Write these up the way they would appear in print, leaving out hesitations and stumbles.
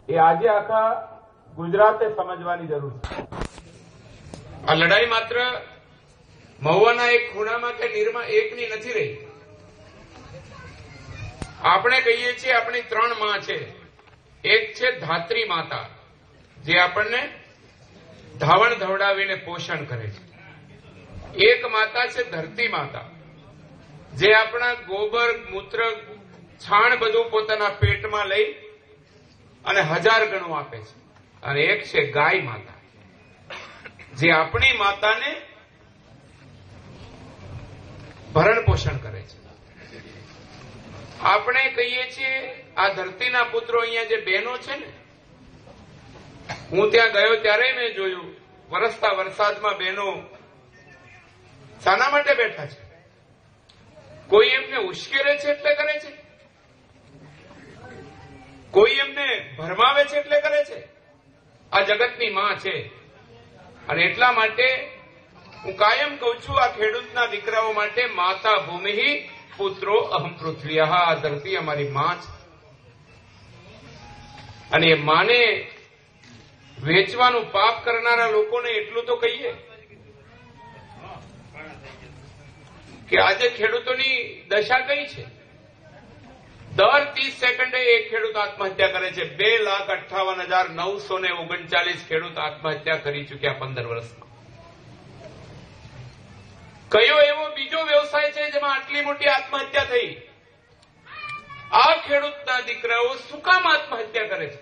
એ આજે આખા ગુજરાતે સમજવાની જરૂર છે. આ લડાઈ માત્ર મહુવાના એક ખૂણામાં કે નીરમાં એકની નથી રહી. આપણે કહીએ છીએ આપણી 3 માં છે. એક છે ધાત્રી માતા, જે આપણને ધાવણ ધવડાવીને પોષણ કરે છે. એક માતા છે ધરતી માતા, જે આપણા ગોબર મૂત્ર છાણ બધું પોતાના પેટમાં લઈ અને 1000 ગણું આપે છે. અને એક છે ગાય માતા, જે આપણી માતાને ભરણ પોષણ કરે છે. આપણે કહીએ છીએ આ ધરતીના પુત્રો, અહીંયા જે બહેનો છે ને, હું ત્યાં ગયો ત્યારે મેં જોયું વરસતા વરસાદમાં બહેનો શાના માટે બેઠા છે? કોઈ એમને ઉશ્કેરે છે એટલે કરે છે, કોઈ એમને ભરમાવે છે એટલે કરે છે. આ જગતની માં છે. અને એટલા માટે હું કાયમ કહું છું આ ખેડૂતના દીકરાઓ માટે, માતા ભૂમિ પુત્રો અહમ પૃથ્વી. આ ધરતી અમારી માં છે. અને એ માને વેચવાનું પાપ કરનારા લોકોને એટલું તો કહીએ કે આજે ખેડૂતોની દશા કઈ છે. દર 30 સેકન્ડે એક ખેડૂત આત્મહત્યા કરે છે. 2,58,939 ખેડૂત આત્મહત્યા કરી ચૂક્યા 15 વર્ષમાં. કયો એવો બીજો વ્યવસાય છે જેમાં આટલી મોટી આત્મહત્યા થઈ? આ ખેડૂતના દીકરાઓ શું કામ આત્મહત્યા કરે છે?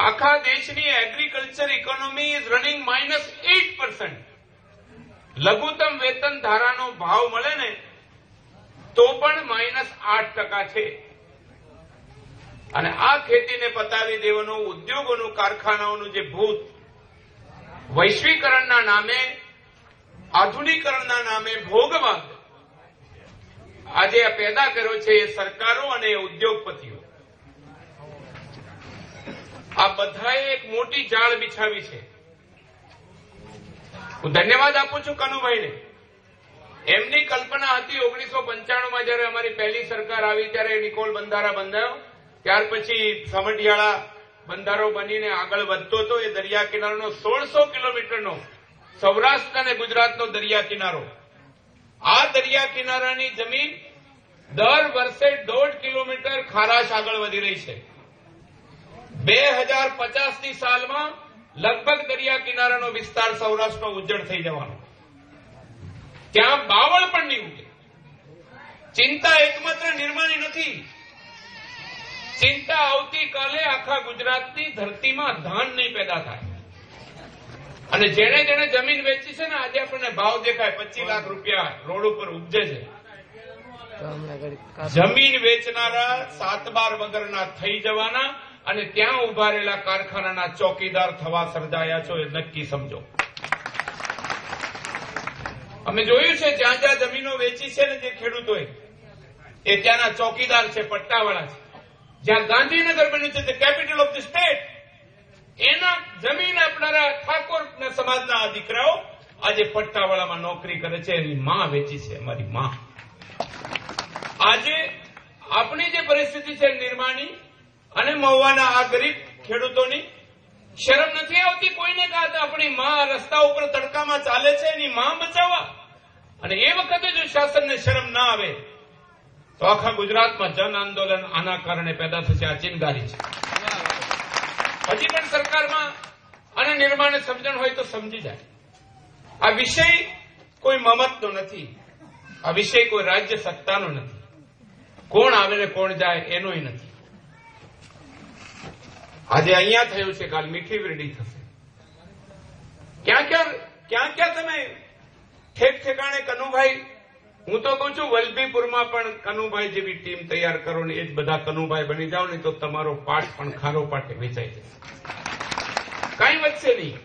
આખા દેશની એગ્રીકલ્ચર ઇકોનોમી ઇઝ રનિંગ -8%. લઘુત્તમ વેતન ધારાનો ભાવ મળે ને તો પણ -8% છે. અને આ ખેતીને પતાવી દેવાનું, ઉદ્યોગોનું, કારખાનાઓનું જે ભૂત વૈશ્વિકરણના નામે, આધુનિકરણના નામે ભોગવા આજે આ પેદા કર્યો છે એ સરકારો અને ઉદ્યોગપતિઓ. આ બધાએ એક મોટી જાળ બિછાવી છે. હું ધન્યવાદ આપું છું કનુભાઈને. એમની કલ્પના હતી 1995માં જયારે અમારી પહેલી સરકાર આવી ત્યારે નિકોલ બંધારા બંધાયો. ત્યાર પછી સમઢિયાળા બંધારો બનીને આગળ વધતો હતો. એ દરિયા કિનારાનો 1600 કિલોમીટરનો સૌરાષ્ટ્ર અને ગુજરાતનો દરિયા કિનારો. આ દરિયા કિનારાની જમીન દર વર્ષે 1.5 કિલોમીટર ખારાશ આગળ વધી રહી છે. 2050ની સાલમાં લગભગ દરિયા કિનારાનો વિસ્તાર સૌરાષ્ટ્રનો ઉજ્જડ થઈ જવાનો. ત્યાં બાવળ પણ નહીં ઉગે. ચિંતા એકમાત્ર નિર્માની નથી. ચિંતા આવતીકાલે આખા ગુજરાતની ધરતીમાં ધાન નહીં પેદા થાય. અને જેણે જેણે જમીન વેચી છે ને, આજે આપણને ભાવ દેખાય 25 લાખ રૂપિયા રોડ ઉપર ઉપજે છે. જમીન વેચનારા 7-12 વગરના થઈ જવાના અને ત્યાં ઉભા રહેલા કારખાનાના ચોકીદાર થવા સર્જાયા છો એ નક્કી સમજો. અમે જોયું છે જ્યાં જ્યાં જમીનો વેચી છે ને જે ખેડૂતોએ, એ ત્યાંના ચોકીદાર છે, પટ્ટાવાળા છે. જ્યાં ગાંધીનગર બન્યું છે તે કેપિટલ ઓફ ધ સ્ટેટ, એના જમીન આપનારા ઠાકોર સમાજના આ દીકરાઓ આજે પટ્ટાવાળામાં નોકરી કરે છે. એની માં વેચી છે, અમારી માં. આજે આપણી જે પરિસ્થિતિ છે નિર્માણી અને મહુવાના આ ગરીબ ખેડૂતોની, શરમ નથી આવતી કોઈને કહા આપણી માં રસ્તા ઉપર તડકામાં ચાલે છે, એની માં બચાવવા? અને એ વખતે જો શાસનને શરમ ના આવે તો આખા ગુજરાતમાં જન આંદોલન આના કારણે પેદા થશે. આ ચિંગારી છે. હજી પણ સરકારમાં અને નિર્માણ સમજણ હોય તો સમજી જાય. આ વિષય કોઈ મમતનો નથી. આ વિષય કોઈ રાજ્ય સત્તાનો નથી. કોણ આવે ને કોણ જાય એનોય નથી. આજે અહીંયા થયું છે, કાલ મીઠી વીરડી થશે. ક્યાં ક્યાં તમે ઠેક ઠેકાણે કનુભાઈ, હું તો કહું છું વલભીપુરમાં પણ કનુભાઈ જેવી ટીમ તૈયાર કરો ને એ જ બધા કનુભાઈ બની જાઓ ને તો તમારો પાઠ પણ ખારો પાઠે વેચાઈ જશે. કાંઈ વધશે નહીં.